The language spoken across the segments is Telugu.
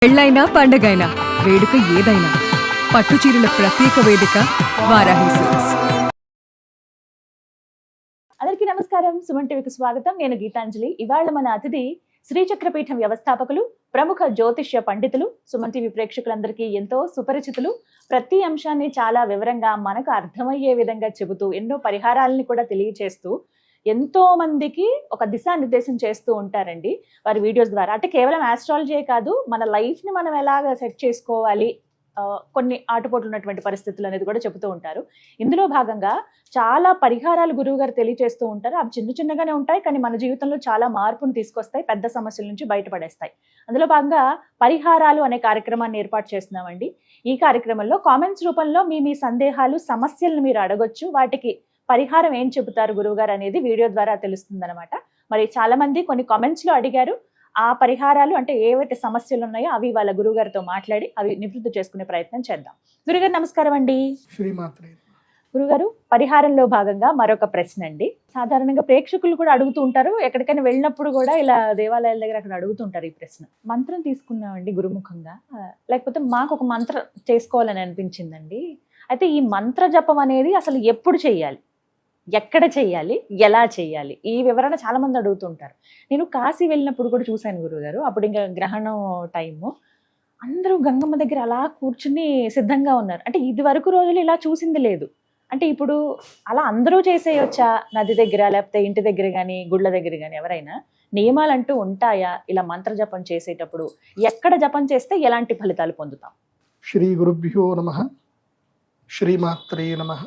పెళ్ళైనా పండగైనా వేడుక ఏదైనా పట్టుచీరల ప్రత్యేక వేదిక వారాహి సిల్క్స్. అందరికీ నమస్కారం. సుమన్ టీవీకి స్వాగతం. నేను గీతాంజలి. ఇవాళ మన అతిథి శ్రీచక్రపీఠం వ్యవస్థాపకులు, ప్రముఖ జ్యోతిష్య పండితులు, సుమన్ టీవీ ప్రేక్షకులందరికీ ఎంతో సుపరిచితులు. ప్రతి అంశాన్ని చాలా వివరంగా మనకు అర్థమయ్యే విధంగా చెబుతూ ఎన్నో పరిహారాలని కూడా తెలియచేస్తూ ఎంతో మందికి ఒక దిశానిర్దేశం చేస్తూ ఉంటారండి వారి వీడియోస్ ద్వారా. అంటే కేవలం ఆస్ట్రాలజీ కాదు, మన లైఫ్ ని మనం ఎలాగ సెట్ చేసుకోవాలి, కొన్ని ఆటుపోట్లు ఉన్నటువంటి పరిస్థితులు అనేది కూడా చెబుతూ ఉంటారు. ఇందులో భాగంగా చాలా పరిహారాలు గురువు గారు తెలియజేస్తూ ఉంటారు. అవి చిన్న చిన్నగానే ఉంటాయి, కానీ మన జీవితంలో చాలా మార్పును తీసుకొస్తాయి, పెద్ద సమస్యల నుంచి బయటపడేస్తాయి. అందులో భాగంగా పరిహారాలు అనే కార్యక్రమాన్ని ఏర్పాటు చేస్తున్నామండి. ఈ కార్యక్రమంలో కామెంట్స్ రూపంలో మీ సందేహాలు, సమస్యలను మీరు అడగొచ్చు. వాటికి పరిహారం ఏం చెబుతారు గురువు గారు అనేది వీడియో ద్వారా తెలుస్తుంది అనమాట. మరి చాలా మంది కొన్ని కామెంట్స్ లో అడిగారు. ఆ పరిహారాలు అంటే ఏవైతే సమస్యలు ఉన్నాయో అవి వాళ్ళ గురువు గారితో మాట్లాడి అవి నివృత్తి చేసుకునే ప్రయత్నం చేద్దాం. గురుగారు నమస్కారం అండి. శ్రీమాత్రే. గురుగారు, పరిహారంలో భాగంగా మరొక ప్రశ్న అండి. సాధారణంగా ప్రేక్షకులు కూడా అడుగుతూ ఉంటారు, ఎక్కడికైనా వెళ్ళినప్పుడు కూడా ఇలా దేవాలయాల దగ్గర అక్కడ అడుగుతుంటారు ఈ ప్రశ్న. మంత్రం తీసుకున్నామండి గురుముఖంగా, లేకపోతే మాకు ఒక మంత్రం చేసుకోవాలని అనిపించిందండి. అయితే ఈ మంత్ర జపం అనేది అసలు ఎప్పుడు చేయాలి, ఎక్కడ చెయ్యాలి, ఎలా చెయ్యాలి, ఈ వివరణ చాలా మంది అడుగుతుంటారు. నేను కాశీ వెళ్ళినప్పుడు కూడా చూశాను గురువుగారు. అప్పుడు ఇంకా గ్రహణం టైము, అందరూ గంగమ్మ దగ్గర అలా కూర్చుని సిద్ధంగా ఉన్నారు. అంటే ఇది వరకు రోజులు ఇలా చూసింది లేదు. అంటే ఇప్పుడు అలా అందరూ చేసేయొచ్చా? నది దగ్గర లేకపోతే ఇంటి దగ్గర కానీ గుళ్ళ దగ్గర కానీ ఎవరైనా నియమాలు అంటూ ఉంటాయా? ఇలా మంత్ర జపం చేసేటప్పుడు ఎక్కడ జపం చేస్తే ఎలాంటి ఫలితాలు పొందుతాం? శ్రీ గురుభ్యో నమః. శ్రీమాత్రే నమః.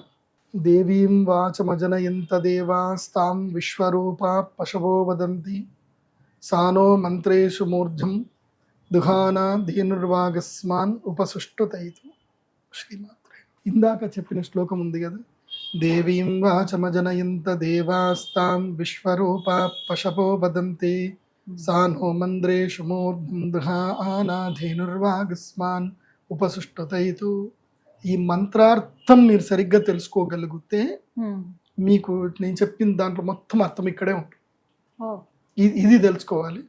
దేవీం వాచమజనయంత దేవాస్తాం విశ్వరూపా పశవో వదంతి సానో మంత్రేషు మూర్ధం దుహానా ధీనుర్వాగస్మాన్ ఉపసుష్టుతైతు. శ్రీమాత్రే. ఇందాక చెప్పిన శ్లోకం ఉంది కదా, దేవీం వాచమజనయంత దేవాస్తాం విశ్వరూపా పశవో వదంతి సానో మంత్రేషు మూర్ధం దుహానా ధీనుర్వాగస్మాన్ ఉపసుష్టుతైతు. ఈ మంత్రార్థం మీరు సరిగ్గా తెలుసుకోగలిగితే మీకు నేను చెప్పిన దాంట్లో మొత్తం అర్థం ఇక్కడే ఉంటుంది. ఇది తెలుసుకోవాలి.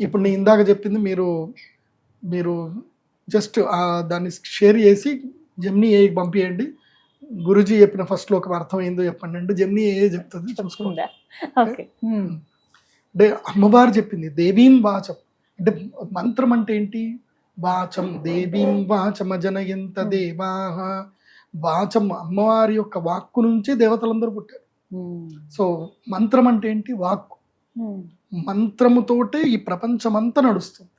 ఇప్పుడు నేను ఇందాక చెప్పింది మీరు జస్ట్ దాన్ని షేర్ చేసి జెమినీ ఏకి పంపించండి. గురుజీ చెప్పిన ఫస్ట్ లో ఒక అర్థం ఏందో చెప్పండి అంటే జెమినీ ఏ చెప్తుంది చూసుకోండి. అంటే అమ్మవారు చెప్పింది దేవీం వాచం అంటే మంత్రం అంటే ఏంటి? వాచం. దేవీం వాచమజనయంత దేవాః. వాచం అమ్మవారి యొక్క వాక్కు నుంచి దేవతలందరూ పుట్టారు. సో మంత్రం అంటే ఏంటి? వాక్కు. మంత్రముతోటే ఈ ప్రపంచమంతా నడుస్తుంది.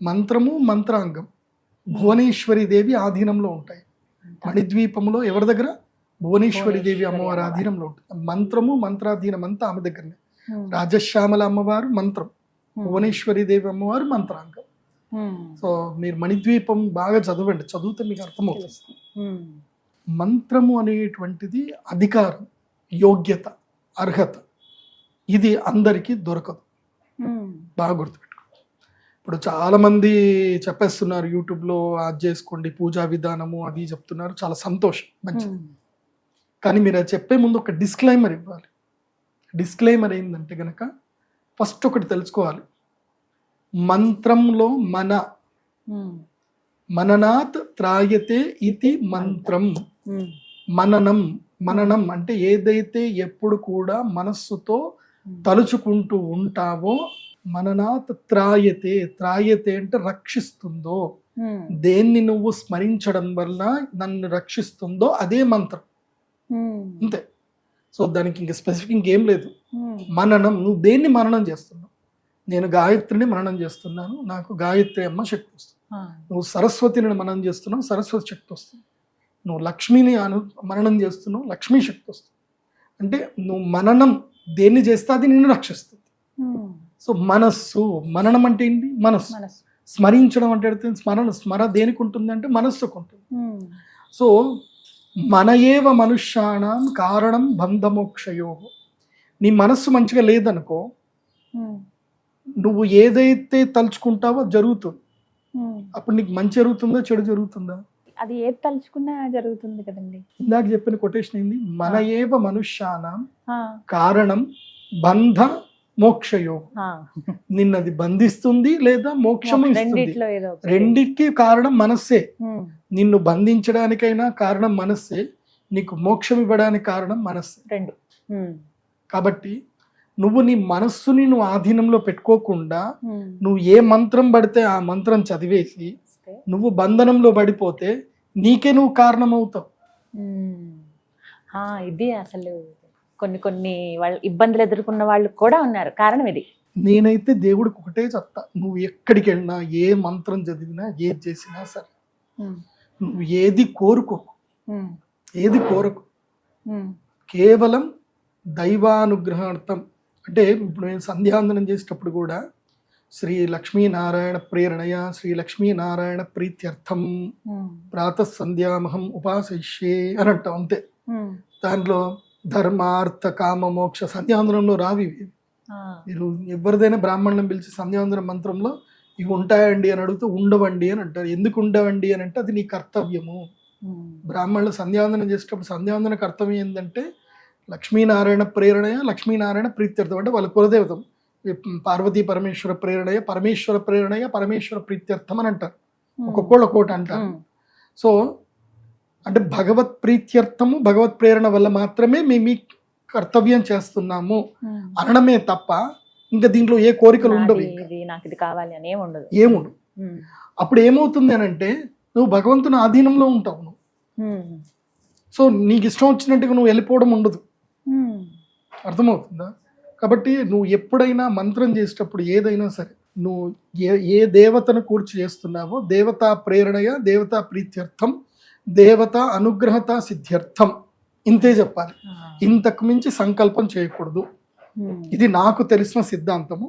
మంత్రము మంత్రాంగం భువనేశ్వరి దేవి ఆధీనంలో ఉంటాయి. మణిద్వీపంలో ఎవరి దగ్గర? భువనేశ్వరి దేవి అమ్మవారి ఆధీనంలో ఉంటుంది. మంత్రము మంత్రాధీనం అంతా ఆమె దగ్గరనే. రాజశ్యామల అమ్మవారు మంత్రం, భువనేశ్వరి దేవి అమ్మవారు మంత్రాంగం. సో మీరు మణిద్వీపం బాగా చదవండి, చదివితే మీకు అర్థమవుతుంది. మంత్రము అనేటువంటిది అధికారం, యోగ్యత, అర్హత. ఇది అందరికీ దొరకదు. బాగా గుర్తుపెట్టుకోండి. ఇప్పుడు చాలా మంది చెప్పేస్తున్నారు యూట్యూబ్లో, అది చేసుకోండి పూజా విధానము అది చెప్తున్నారు, చాలా సంతోషం, మంచిది. కానీ మీరు అది చెప్పే ముందు ఒక డిస్క్లైమర్ ఇవ్వాలి. డిస్క్లైమర్ ఏంటంటే గనక ఫస్ట్ ఒకటి తెలుసుకోవాలి. మంత్రంలో మననాత్ త్రాయతే ఇది మంత్రం. మననం అంటే ఏదైతే ఎప్పుడు కూడా మనస్సుతో తలుచుకుంటూ ఉంటావో, మననాత్ త్రాయతే అంటే రక్షిస్తుందో, దేన్ని నువ్వు స్మరించడం వల్ల నన్ను రక్షిస్తుందో అదే మంత్రం. అంతే. సో దానికి ఇంకా స్పెసిఫిక్ ఇంకేం లేదు. మననం, నువ్వు దేన్ని మననం చేస్తున్నావు? నేను గాయత్రిని మననం చేస్తున్నాను, నాకు గాయత్రి అమ్మ శక్తి వస్తుంది. నువ్వు సరస్వతిని మననం చేస్తున్నావు, సరస్వతి శక్తి వస్తుంది. నువ్వు లక్ష్మిని మననం చేస్తున్నావు, లక్ష్మీ శక్తి వస్తుంది. అంటే నువ్వు మననం దేన్ని చేస్తే అది నిన్ను రక్షిస్తుంది. సో మనస్సు, మననం అంటే ఏంటి? మనస్సు. స్మరించడం అంటే స్మర దేనికి ఉంటుంది అంటే మనస్సుకు ఉంటుంది. సో మన ఏవ మనుష్యాణం కారణం బంధమోక్షయో. నీ మనస్సు మంచిగా లేదనుకో, నువ్వు ఏదైతే తలుచుకుంటావో జరుగుతుంది. అప్పుడు నీకు మంచి జరుగుతుందా చెడు జరుగుతుందా? అది ఏది తలుచుకున్నా జరుగుతుంది కదండి. ఇందాక చెప్పిన కొటేషన్ ఏంది? మన ఏవ మనుష్యానాం కారణం బంధ మోక్షయోగం. ఆ, నిన్నది బంధిస్తుంది లేదా మోక్షము ఇస్తుంది. రెండిట్లో ఏదో ఒకటి. రెండిటికి కారణం మనస్సే. ఉమ్, నిన్ను బంధించడానికైనా కారణం మనస్సే, నీకు మోక్షం ఇవ్వడానికి కారణం మనస్సే. రెండు. ఉమ్, కాబట్టి నువ్వు నీ మనస్సుని నువ్వు ఆధీనంలో పెట్టుకోకుండా ఉమ్. నువ్వు ఏ మంత్రం పడితే ఆ మంత్రం చదివేసి వస్తే, నువ్వు బంధనంలో పడిపోతే నీకే నువ్వు కారణమవుతావు. ఉమ్. ఆ, ఇది అసలు కొన్ని కొన్ని వాళ్ళు ఇబ్బందులు ఎదుర్కొన్న వాళ్ళు కూడా ఉన్నారు. కారణం ఇది. నేనైతే దేవుడికి ఒకటే చెప్తా, నువ్వు ఎక్కడికి వెళ్ళినా ఏ మంత్రం చదివినా ఏది చేసినా సరే ఉమ్, నువ్వు ఏది కోరుకోకు, ఉమ్, ఏది కోరకు, ఉమ్, కేవలం దైవానుగ్రహార్థం. అంటే ఇప్పుడు నేను సంధ్యావందనం చేసేటప్పుడు కూడా శ్రీ లక్ష్మీనారాయణ ప్రేరణయ శ్రీ లక్ష్మీనారాయణ ప్రీత్యర్థం ఉమ్, ప్రాతః సంధ్యామహం ఉపాసయిష్యే అని అంటాం అంతే. ఉమ్. దాంట్లో ధర్మార్థ కామ మోక్ష సంధ్యావందనంలో రావి ఇవి. ఆ, మీరు ఎవరిదైనా బ్రాహ్మణులను పిలిచి సంధ్యావందన మంత్రంలో ఇవి ఉంటాయండి అని అడిగితే ఉండవండి అని అంటారు. ఎందుకు ఉండవండి అని అంటే అది నీ కర్తవ్యము. ఉమ్, బ్రాహ్మణులు సంధ్యావందనం చేసేటప్పుడు సంధ్యావందన కర్తవ్యం ఏంటంటే లక్ష్మీనారాయణ ప్రేరణయ లక్ష్మీనారాయణ ప్రీత్యర్థం, అంటే వాళ్ళ కులదేవతం. పార్వతీ పరమేశ్వర ప్రేరణయ పరమేశ్వర ప్రేరణయ పరమేశ్వర ప్రీత్యర్థం అని అంటారు. ఒక్కొక్కళ్ళు ఒక్కోటి అంటారు. ఉమ్, సో అంటే భగవత్ ప్రీత్యర్థము భగవత్ ప్రేరణ వల్ల మాత్రమే మేము ఈ కర్తవ్యం చేస్తున్నాము ఉమ్. అనడమే తప్ప ఇంకా దీంట్లో ఏ కోరికలు ఉండవు. నాది ఇది, నాకు ఇది కావాలి అని ఏముండదు. ఏముండు. ఉమ్, అప్పుడు ఏమవుతుంది అని అంటే నువ్వు భగవంతుని ఆధీనంలో ఉంటావు నువ్వు. ఉమ్, సో నీకు ఇష్టం వచ్చినట్టుగా నువ్వు వెళ్ళిపోవడం ఉండదు. ఉమ్, అర్థమవుతుందా? కాబట్టి నువ్వు ఎప్పుడైనా మంత్రం చేసేటప్పుడు ఏదైనా సరే నువ్వు ఏ దేవతను కూర్చి చేస్తున్నావో దేవతా ప్రేరణయ దేవతా ప్రీత్యర్థం దేవత అనుగ్రహత సిద్ధ్యర్థం ఇంతే చెప్పాలి. ఆ, ఇంతకు మించి సంకల్పం చేయకూడదు. ఉమ్, ఇది నాకు తెలిసిన సిద్ధాంతము.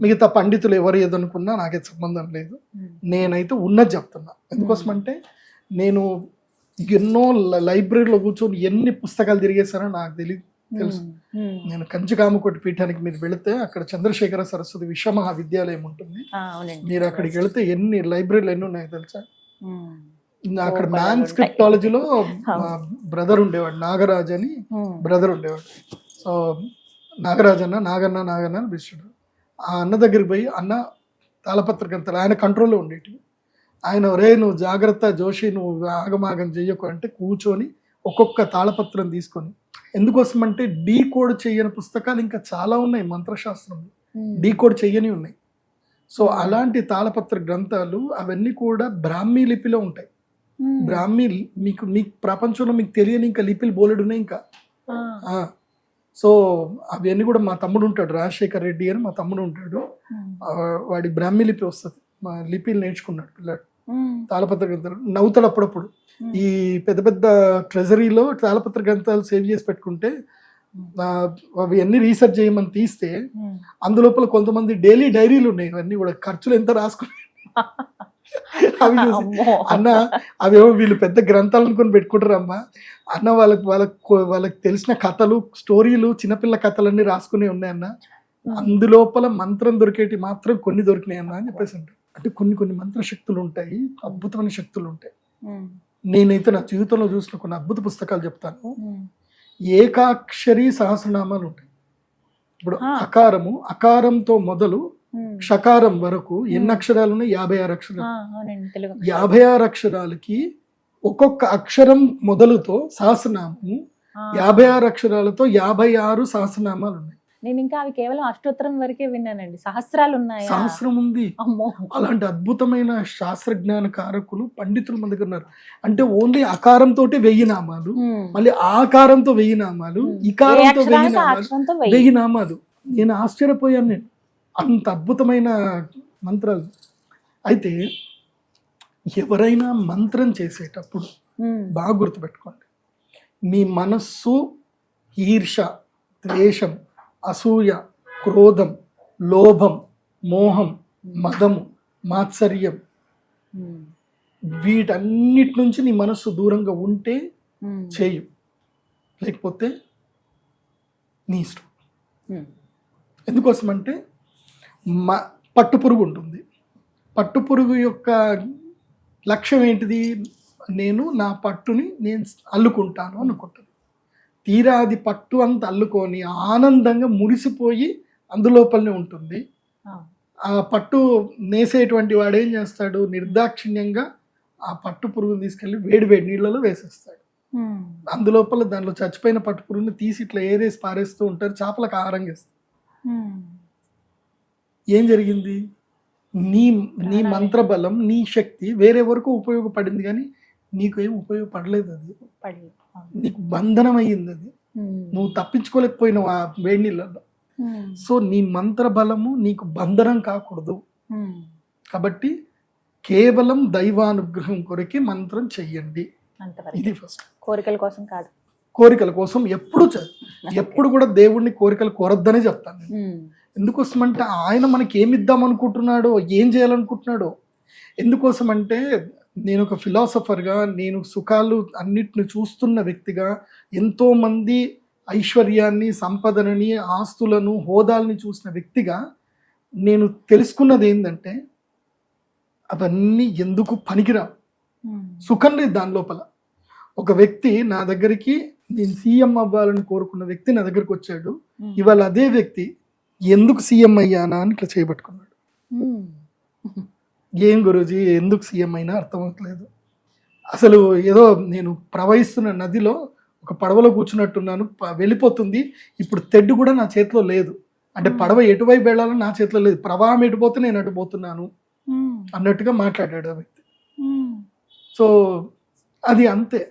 మిగతా పండితులు ఎవరు ఏదనుకున్నా నాకే సంబంధం లేదు. ఉమ్, నేనైతే ఉన్నది చెప్తున్నా. ఎందుకోసమంటే నేను ఎన్నో లైబ్రరీలో కూర్చొని ఎన్ని పుస్తకాలు తిరిగేశానో నాకు తెలుసు. ఉమ్, నేను కంచికామకోటి పీఠానికి మీరు వెళితే అక్కడ చంద్రశేఖర సరస్వతి విశ్వమహావిద్యాలయం ఉంటుంది. ఆ, అవునండి. మీరు అక్కడికి వెళితే ఎన్ని లైబ్రరీలు ఎన్ని ఉన్నాయో తెలుసా? ఉమ్, అక్కడ ఓ, మ్యాన్స్క్రిప్టాలజీలో మా బ్రదర్ ఉండేవాడు, నాగరాజ్ అని ఉమ్, బ్రదర్ ఉండేవాడు. సో నాగరాజ్ అన్న నాగన్న అని పిలిచాడు. ఆ అన్న దగ్గరికి పోయి అన్న తాళపత్ర గ్రంథాలు ఆయన కంట్రోల్లో ఉండేటివి. ఆయన ఒరే నువ్వు జాగ్రత్త జోషి నువ్వు ఆగమాగం చెయ్యకు అంటే కూర్చొని ఒక్కొక్క తాళపత్రం తీసుకొని, ఎందుకోసం అంటే డీకోడ్ చెయ్యని పుస్తకాలు ఇంకా చాలా ఉన్నాయి మంత్రశాస్త్రంలో, ఉమ్, డీకోడ్ చెయ్యని ఉన్నాయి. సో అలాంటి తాళపత్ర గ్రంథాలు అవన్నీ కూడా బ్రాహ్మీ లిపిలో ఉంటాయి. ఉమ్, బ్రాహ్మీ మీకు ప్రపంచంలో మీకు తెలియని ఇంకా లిపిలు బోలెడు ఉన్నాయి ఇంకా. ఆ, సో అవన్నీ కూడా మా తమ్ముడు ఉంటాడు, రాజశేఖర్ రెడ్డి అని మా తమ్ముడు ఉంటాడు. ఉమ్, వాడి బ్రాహ్మీ లిపి వస్తుంది, మా లిపిలు నేర్చుకున్నాడు పిల్లాడు. ఉమ్, తాళపత్ర గ్రంథాలు నవ్వుతాడు అప్పుడప్పుడు. ఈ పెద్ద పెద్ద ట్రెజరీలో తాళపత్ర గ్రంథాలు సేవ్ చేసి పెట్టుకుంటే అవి అన్ని రీసెర్చ్ చేయమని తీస్తే ఉమ్. అందులోపల కొంతమంది డైలీ డైరీలు ఉన్నాయి, ఇవన్నీ కూడా ఖర్చులు ఎంత రాసుకుని అవి చూసి అమ్మో. అన్న అవేమో వీళ్ళు పెద్ద గ్రంథాలు అనుకొని పెట్టుకుంటారమ్మా అన్న, వాళ్ళకి తెలిసిన కథలు స్టోరీలు చిన్నపిల్ల కథలన్నీ రాసుకునే ఉన్నాయన్న, అందులోపల మంత్రం దొరికేటి మాత్రం కొన్ని దొరికినాయి అన్న అని చెప్పేసి అంటారు. అంటే కొన్ని మంత్ర శక్తులు ఉంటాయి, అద్భుతమైన శక్తులు ఉంటాయి. ఉమ్, నేనైతే నా జీవితంలో చూసిన కొన్ని అద్భుత పుస్తకాలు చెప్తాను. ఉమ్, ఏకాక్షరి సహస్రనామాలు ఉంటాయి. ఇప్పుడు ఆ. అకారంతో మొదలు ఉమ్. షకారం వరకు ఎన్ని అక్షరాలు ఉన్నాయి? 56 అక్షరాలు. అవునండి, తెలుగు 56 అక్షరాలకి ఒక్కొక్క అక్షరం మొదలుతో సహస్రనామము, ఆ. 56 అక్షరాలతో 56 సహస్రనామాలు ఉన్నాయి. నేను ఇంకా అవి కేవలం అష్టోత్తరం వరకే విన్నానండి. సహస్రాలు ఉన్నాయా? సహస్రం ఉంది. అమ్మో. అలాంటి అద్భుతమైన శాస్త్రజ్ఞాన కారకులు పండితులు మన దగ్గర ఉన్నారు. అంటే ఓన్లీ అకారంతో 1000 నామాలు, ఉమ్. మళ్ళీ ఆకారంతో 1000 నామాలు, ఏ ఇకారంతో 1000 అక్షరానికి ఆ నామాలు, అక్షరంతో వెయ్యి. 1000 నామాలు. నేను ఆశ్చర్యపోయాను, నేను అంత అద్భుతమైన మంత్రాలు. అయితే ఎవరైనా మంత్రం చేసేటప్పుడు ఉమ్, బాగా గుర్తుపెట్టుకోండి, మీ మనస్సు ఈర్ష, ద్వేషం, అసూయ, క్రోధం, లోభం, మోహం, మదము, మాత్సర్యం ఉమ్, వీటన్నిటి నుంచి నీ మనస్సు దూరంగా ఉంటే ఉమ్, చేయు, లేకపోతే నీ ఇష్టం. ఉమ్, ఎందుకోసమంటే పట్టుపురుగు ఉంటుంది. పట్టుపురుగు యొక్క లక్ష్యం ఏంటిది? నేను నా పట్టుని నేను అల్లుకుంటాను అనుకుంటాను. తీరా అది పట్టు అంత అల్లుకొని ఆనందంగా మురిసిపోయి అందులోపలనే ఉంటుంది. ఆ. ఆ పట్టు నేసేటువంటి వాడు ఏం చేస్తాడు, నిర్దాక్షిణ్యంగా ఆ పట్టు పురుగుని తీసుకెళ్లి వేడి వేడి నీళ్ళలో వేసేస్తాడు. అందులోపల దానిలో చచ్చిపోయిన పట్టు పురుగుని తీసి ఇట్లా ఏరేసి పారేస్తూ ఉంటారు, చేపలకు ఆహారం చేస్తారు. ఏం జరిగింది, నీ నీ మంత్ర బలం, నీ శక్తి వేరే వరకు ఉపయోగపడింది కానీ నీకు ఏం ఉపయోగపడలేదు. అది నీకు బంధనం అయ్యింది. అది నువ్వు తప్పించుకోలేకపోయినావు ఆ వేడి నీళ్ళలో. సో నీ మంత్ర బలము నీకు బంధనం కాకూడదు. కాబట్టి కేవలం దైవానుగ్రహం కొరకే మంత్రం చెయ్యండి. ఇది ఫస్ట్. కోరికల కోసం కాదు, కోరికల కోసం ఎప్పుడు కూడా దేవుడిని కోరికలు కోరొద్దనే చెప్తాను నేను. ఎందుకోసమంటే ఆయన మనకి ఏమి ఇద్దాం అనుకుంటున్నాడో, ఏం చేయాలనుకుంటున్నాడో. ఎందుకోసమంటే నేను ఒక ఫిలాసఫర్గా, నేను సుఖాలు అన్నిటిని చూస్తున్న వ్యక్తిగా, ఎంతోమంది ఐశ్వర్యాన్ని, సంపదనని, ఆస్తులను, హోదాల్ని చూసిన వ్యక్తిగా నేను తెలుసుకున్నది ఏంటంటే అవన్నీ ఎందుకు పనికిరావు. సుఖం లేదు దాని లోపల. ఒక వ్యక్తి నా దగ్గరికి, నేను సీఎం అవ్వాలని కోరుకున్న వ్యక్తి నా దగ్గరికి వచ్చాడు. ఇవాళ అదే వ్యక్తి ఎందుకు సీఎం అయ్యానా అని ఇట్లా చేయబట్టుకున్నాడు. ఏం గురూజీ ఎందుకు సీఎం అయినా అర్థమవుతలేదు. అసలు ఏదో నేను ప్రవహిస్తున్న నదిలో ఒక పడవలో కూర్చున్నట్టున్నాను, వెళ్ళిపోతుంది. ఇప్పుడు తెడ్డు కూడా నా చేతిలో లేదు. అంటే పడవ ఎటువైపు వెళ్ళాలో నా చేతిలో లేదు, ప్రవాహం ఎటుపోతే నేను అటు పోతున్నాను అన్నట్టుగా మాట్లాడాడు ఆ వ్యక్తి. సో అది అంతే,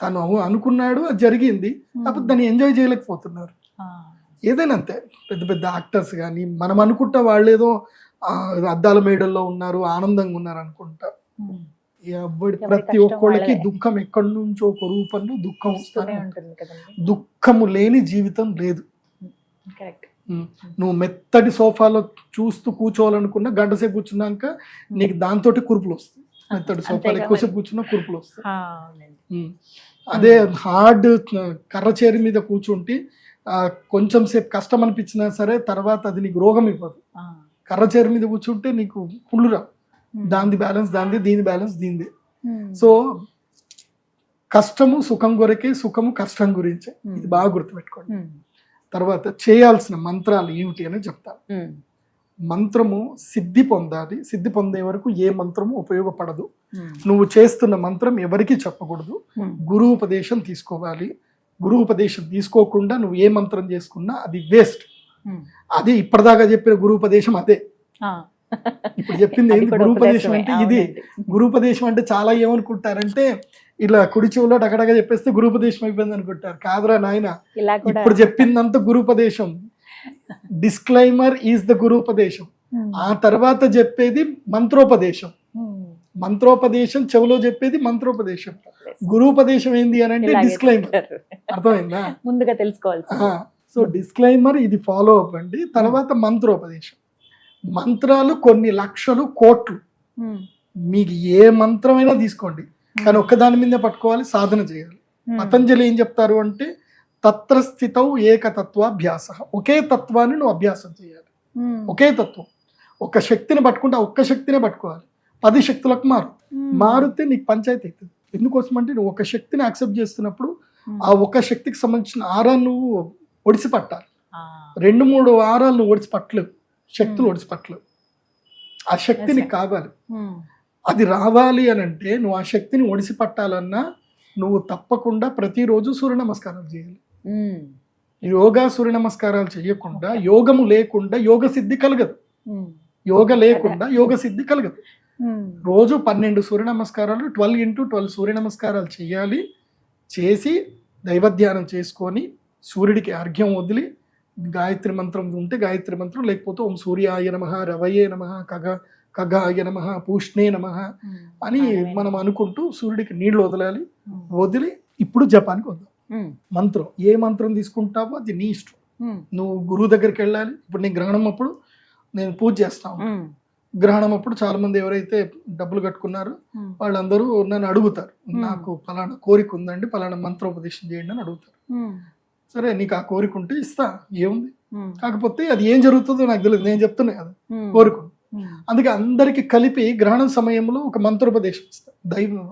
తను అనుకున్నాడు, అది జరిగింది. కాకపోతే దాన్ని ఎంజాయ్ చేయలేకపోతున్నారు. ఏదైనా అంతే, పెద్ద పెద్ద యాక్టర్స్ కానీ మనం అనుకుంటా వాళ్ళు ఏదో అద్దాల మేడల్లో ఉన్నారు, ఆనందంగా ఉన్నారు అనుకుంటా. ప్రతి ఒక్కళ్ళకి దుఃఖం ఎక్కడి నుంచో ఒక రూపంలో దుఃఖం వస్తూనే ఉంటుంది. దుఃఖము లేని జీవితం లేదు. నువ్వు మెత్తటి సోఫాలో చూస్తూ కూర్చోవాలనుకున్నా గంట సేపు కూర్చున్నాక నీకు దాంతో కురుపులు వస్తాయి. మెత్తటి సోఫాలో ఎక్కువసేపు కూర్చున్నా కురుపులు వస్తాయి. అదే హార్డ్ కర్ర చేరి మీద కూర్చుంటే కొంచెం సేపు కష్టం అనిపించినా సరే తర్వాత అది నీకు రోగం ఇవ్వదు. కర్ర చేరి మీద కూర్చుంటే నీకు పుళ్ళు రావు. దాని బ్యాలెన్స్ దానిది, దీని బ్యాలెన్స్ దీనిది. సో కష్టము సుఖం కొరకే, సుఖము కష్టం గురించే. ఇది బాగా గుర్తుపెట్టుకోండి. తర్వాత చేయాల్సిన మంత్రాలు ఏమిటి అని చెప్తాను. మంత్రము సిద్ధి పొందాలి. సిద్ధి పొందే వరకు ఏ మంత్రము ఉపయోగపడదు. నువ్వు చేస్తున్న మంత్రం ఎవరికి చెప్పకూడదు. గురూపదేశం తీసుకోవాలి. గురూపదేశం తీసుకోకుండా నువ్వు ఏ మంత్రం చేసుకున్నా అది వేస్ట్. అది ఇప్పటిదాకా చెప్పిన గురూపదేశం అదే. ఇప్పుడు చెప్పింది ఏంటి గురూపదేశం అంటే ఇది. గురూపదేశం అంటే చాలా ఏమనుకుంటారంటే ఇలా కుడి చెవులో డగడగా చెప్పేస్తే గురూపదేశం అయిపోయింది అనుకుంటారు. కాదురా నాయన, ఇప్పుడు చెప్పిందంతా గురూపదేశం. డిస్క్లైమర్ ఈజ్ ద గురూపదేశం. ఆ తర్వాత చెప్పేది మంత్రోపదేశం. మంత్రోపదేశం చెవులో చెప్పేది మంత్రోపదేశం. గురూపదేశం ఏంది అని అంటే డిస్క్లైమర్. అర్థమైందా? ముందుగా తెలుసుకోవాలి. సో డిస్క్లైమర్ ఇది ఫాలో అవ్వండి. తర్వాత మంత్రోపదేశం. మంత్రాలు కొన్ని లక్షలు, కోట్లు. మీకు ఏ మంత్రమైనా తీసుకోండి, కానీ ఒక్కదాని మీద పట్టుకోవాలి, సాధన చేయాలి. పతంజలి ఏం చెప్తారు అంటే తత్ర స్థితౌ ఏకతత్వాభ్యాస. ఒకే తత్వాన్ని నువ్వు అభ్యాసం చేయాలి. ఒకే తత్వం. ఒక శక్తిని పట్టుకుంటే ఒక్క శక్తినే పట్టుకోవాలి. 10 శక్తులకు మారితే నీకు పంచాయతీ అవుతుంది. ఎందుకోసం అంటే నువ్వు ఒక శక్తిని యాక్సెప్ట్ చేస్తున్నప్పుడు ఆ ఒక శక్తికి సంబంధించిన ఆరాలు నువ్వు ఒడిసి పట్టాలి. 2-3 ఆరాలు నువ్వు ఒడిసి పట్టలేవు, శక్తులు ఒడిసి పట్టలేవు. ఆ శక్తి నీకు కావాలి. అది రావాలి అని అంటే నువ్వు ఆ శక్తిని ఒడిసి పట్టాలన్నా నువ్వు తప్పకుండా ప్రతిరోజు సూర్య నమస్కారాలు చేయాలి. యోగా సూర్య నమస్కారాలు చేయకుండా, యోగము లేకుండా యోగ సిద్ధి కలగదు. యోగ లేకుండా యోగ సిద్ధి కలగదు. రోజు 12 సూర్య నమస్కారాలు, 12x12 సూర్య నమస్కారాలు చేయాలి. చేసి దైవధ్యానం చేసుకొని సూర్యుడికి అర్ఘ్యం వదిలి గాయత్రి మంత్రం ఉంటే గాయత్రి మంత్రం, లేకపోతే ఓం సూర్యాయ నమః, రవయే నమః, ఖగాయ నమః, పూష్ణే నమః అని మనం అనుకుంటూ సూర్యుడికి నీళ్లు వదలాలి. వదిలి ఇప్పుడు జపానికి వద్దాం. మంత్రం ఏ మంత్రం తీసుకుంటావో అది నీ ఇష్టం. నువ్వు గురువు దగ్గరికి వెళ్ళాలి. ఇప్పుడు నేను గ్రహణం అప్పుడు నేను పూజ చేస్తాను. గ్రహణం అప్పుడు చాలా మంది ఎవరైతే డబ్బులు కట్టుకున్నారో వాళ్ళందరూ నన్ను అడుగుతారు, నాకు పలానా కోరిక ఉందండి, పలానా మంత్రోపదేశం చేయండి అని అడుగుతారు. సరే నీకు ఆ కోరిక ఉంటే ఇస్తా, ఏముంది. కాకపోతే అది ఏం జరుగుతుందో నాకు తెలియదు, నేను చెప్తున్నా కదా కోరిక. అందుకే అందరికి కలిపి గ్రహణం సమయంలో ఒక మంత్రోపదేశం ఇస్తా, దైవం.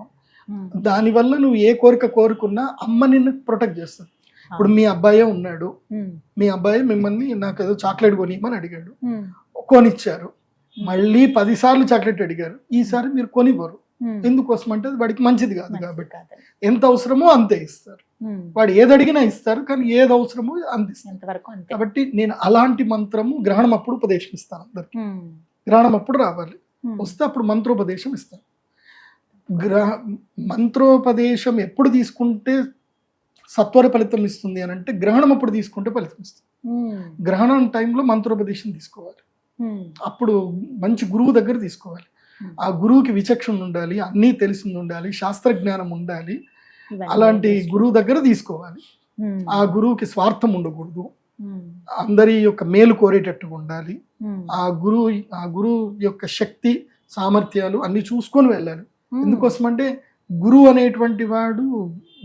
దానివల్ల నువ్వు ఏ కోరిక కోరుకున్నా అమ్మ నిన్ను ప్రొటెక్ట్ చేస్తుంది. ఇప్పుడు మీ అబ్బాయే ఉన్నాడు, ఉమ్, మీ అబ్బాయి మిమ్మల్ని నాకు ఏదో చాక్లెట్ కొనియమని అడిగాడు, ఉమ్, కొనిచ్చారు. మళ్ళీ 10 సార్లు చాక్లెట్ అడిగారు, ఈసారి మీరు కొనివ్వరు. ఉమ్. ఎందుకోసం అంటే అది వాడికి మంచిది కాదు మంచిది కాబట్టి. కాదని. ఎంత అవసరమో అంతే ఇస్తారు. ఉమ్, వాడు ఏది అడిగినా ఇస్తారు, కానీ ఏది అవసరమో అంత ఇస్తారు. ఎంతవరకు అంతే. కాబట్టి నేను అలాంటి మంత్రము గ్రహణం అప్పుడు ఉపదేశం ఇస్తాను అందరికి. ఉమ్, గ్రహణం అప్పుడు రావాలి, ఉమ్, వస్తే అప్పుడు మంత్రోపదేశం ఇస్తాను. మంత్రోపదేశం ఎప్పుడు తీసుకుంటే సత్వర ఫలితం ఇస్తుంది అని అంటే గ్రహణం అప్పుడు తీసుకుంటే ఫలితం ఇస్తుంది. ఉమ్, గ్రహణం టైంలో మంత్రోపదేశం తీసుకోవాలి. ఉమ్, అప్పుడు మంచి గురువు దగ్గర తీసుకోవాలి. ఆ గురువుకి విచక్షణ ఉండాలి, అన్నీ తెలిసింది ఉండాలి, శాస్త్రజ్ఞానం ఉండాలి. ఇవన్నీ అలాంటి చేస్తూ. గురువు దగ్గర తీసుకోవాలి. ఉమ్, ఆ గురువుకి స్వార్థం ఉండకూడదు, ఉమ్, అందరి యొక్క మేలు కోరేటట్టుగా ఉండాలి. ఉమ్, ఆ గురువు యొక్క శక్తి సామర్థ్యాలు అన్ని చూసుకొని వెళ్ళాలి. ఉమ్. ఎందుకోసం అంటే గురువు అనేటువంటి వాడు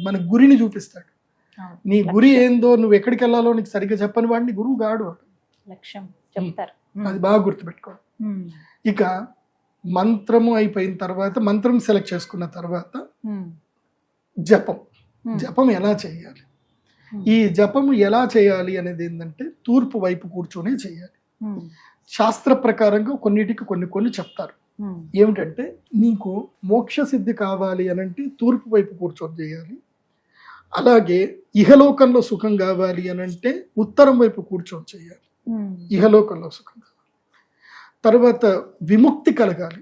మన గురిని చూపిస్తాడు. అవును. నీ గురి లక్ష్యం. ఏందో, నువ్వు ఎక్కడికి వెళ్ళాలో నీకు సరిగ్గా చెప్పని వాడిని గురువు గాడు వాడు. లక్ష్యం చెప్తారు. అది బాగా గుర్తుపెట్టుకోవాలి. ఉమ్, ఇక మంత్రము అయిపోయిన తర్వాత, మంత్రం సెలెక్ట్ చేసుకున్న తర్వాత ఉమ్, జపం. ఉమ్, జపం ఎలా చేయాలి? ఉమ్, ఈ జపము ఎలా చేయాలి అనేది ఏంటంటే తూర్పు వైపు కూర్చొనే చేయాలి. ఉమ్, శాస్త్ర ప్రకారంగా కొన్నిటికి కొన్ని చెప్తారు. ఉమ్, ఏమిటంటే నీకు మోక్ష సిద్ధి కావాలి అని అంటే తూర్పు వైపు కూర్చొని చేయాలి. అలాగే ఇహలోకంలో సుఖం కావాలి అని అంటే ఉత్తరం వైపు కూర్చొని చేయాలి. ఉమ్, ఇహలోకంలో సుఖం కావాలి. తర్వాత విముక్తి కలగాలి.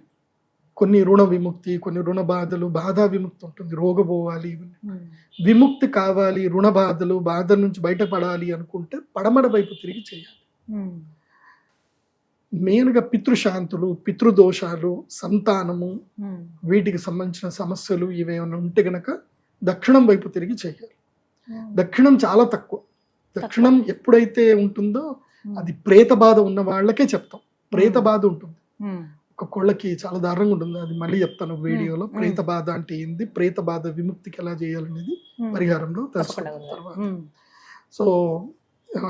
కొన్ని రుణ విముక్తి, కొన్ని రుణ బాధలు, బాధా విముక్తి ఉంటుంది, రోగ పోవాలి, ఇవన్నీ. ఉమ్, విముక్తి కావాలి, రుణ బాధలు, బాధల నుంచి బయటపడాలి అనుకుంటే పడమర వైపు తిరిగి చేయాలి. ఉమ్, మెయిన్గా పితృశాంతులు, పితృదోషాలు, సంతానము, ఉమ్, వీటికి సంబంధించిన సమస్యలు ఇవేమైనా ఉంటే గనక దక్షిణం వైపు తిరిగి చేయాలి. ఉమ్, దక్షిణం చాలా తక్కువ. దక్షిణం ఎప్పుడైతే ఉంటుందో అది ప్రేత బాధ ఉన్న వాళ్ళకే చెప్తాం. ప్రేత బాధ ఉంటుంది, ఉమ్, ఒక కోళ్ళకి చాలా దారుణంగా ఉంటుంది. అది మళ్ళీ చెప్తాను వీడియోలో. ప్రేత బాధ అంటే ఏంది, ప్రేత బాధ విముక్తికి ఎలా చేయాలనేది ఉమ్. పరిహారంలో తప్పకుండా తెలుసుకుంటాం ఉంది. తర్వాత. ఉమ్, సో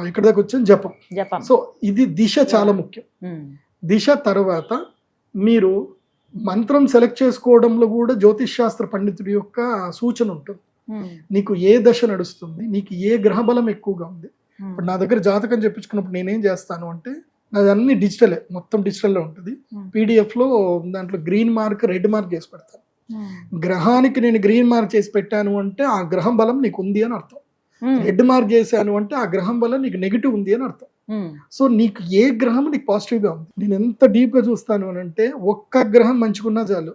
ఇక్కడ దాకా వచ్చాను జపం. జపం. సో ఇది దిశ చాలా ముఖ్యం. ఉమ్, దిశ తర్వాత మీరు మంత్రం సెలెక్ట్ చేసుకోవడంలో కూడా జ్యోతిష్ శాస్త్ర పండితుడి యొక్క సూచన ఉంటుంది. ఉమ్, నీకు ఏ దశ నడుస్తుంది, నీకు ఏ గ్రహ బలం ఎక్కువగా ఉంది. ఉమ్, ఇప్పుడు నా దగ్గర జాతకం చెప్పించుకున్నప్పుడు నేనేం చేస్తాను అంటే నాది అన్ని డిజిటలే, మొత్తం డిజిటల్లో ఉంటుంది. ఉమ్, పీడిఎఫ్లో దాంట్లో గ్రీన్ మార్క్, రెడ్ మార్క్ చేసి పెడతాను. ఉమ్, గ్రహానికి నేను గ్రీన్ మార్క్ చేసి పెట్టాను అంటే ఆ గ్రహం బలం నీకు ఉంది అని అర్థం. ఉమ్, రెడ్ మార్క్ చేశాను అంటే ఆ గ్రహం బలం నీకు నెగిటివ్ ఉంది అని అర్థం. ఉమ్, సో నీకు ఏ గ్రహం నీకు పాజిటివ్గా ఉంది. నేను ఎంత డీప్గా చూస్తాను అని అంటే ఒక్క గ్రహం మంచిగున్నా చాలు,